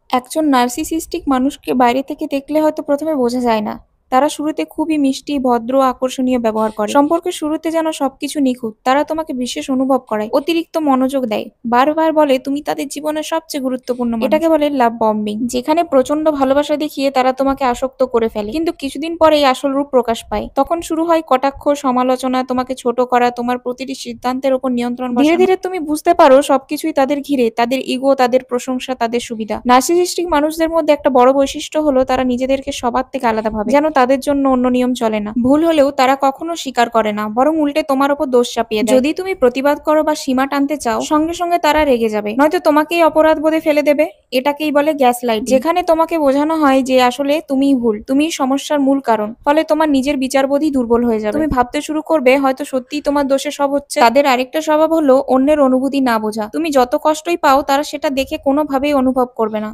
একজন নার্সিসিস্টিক মানুষকে বাইরে থেকে দেখলে হয়তো প্রথমে বোঝা যায় না। তারা শুরুতে খুবই মিষ্টি, ভদ্র, আকর্ষণীয় ব্যবহার করে। সম্পর্কের শুরুতে যেন সবকিছু নিখুঁত। তারা তোমাকে বিশেষ অনুভব করায়, অতিরিক্ত মনোযোগ দেয়, বারবার বলে তুমি তাদের জীবনের সবচেয়ে গুরুত্বপূর্ণ মানুষ। এটাকে বলে লাভ বম্বিং, যেখানে প্রচন্ড ভালোবাসা দেখিয়ে তারা তোমাকে আসক্ত করে ফেলে। কিন্তু কিছুদিন পরেই আসল রূপ প্রকাশ পায়। তখন শুরু হয় কটাক্ষ, সমালোচনা, তোমাকে ছোট করা, তোমার প্রতিটি সিদ্ধান্তের উপর নিয়ন্ত্রণ বসানো। ধীরে ধীরে তুমি বুঝতে পারো সবকিছুই তাদের ঘিরে, তাদের ইগো, তাদের প্রশংসা, তাদের সুবিধা। নার্সিসিস্টিক মানুষদের মধ্যে একটা বড় বৈশিষ্ট্য হলো তারা নিজেদেরকে সবার থেকে আলাদা ভাবে, যেন তাদের জন্য অন্য নিয়ম চলে না। ভুল হলেও তারা কখনো স্বীকার করে না, বরং উল্টে তোমার উপর দোষ চাপিয়ে দেয়। যদি তুমি প্রতিবাদ করো বা সীমা টানতে চাও, সঙ্গে সঙ্গে তারা রেগে যাবে, নয়তো তোমাকেই অপরাধ বোধে ফেলে দেবে। এটাকেই বলে গ্যাস লাইট, যেখানে তোমাকে বোঝানো হয় যে আসলে তুমিই ভুল, তুমিই সমস্যার মূল কারণ। ফলে তোমার নিজের বিচারবোধই দুর্বল হয়ে যাবে। তুমি ভাবতে শুরু করবে হয়তো সত্যিই তোমার দোষে সব হচ্ছে। তাদের আরেকটা স্বভাব হলো অন্যের অনুভূতি না বোঝা। তুমি যত কষ্টই পাও তারা সেটা দেখে কোনোভাবেই অনুভব করবে না।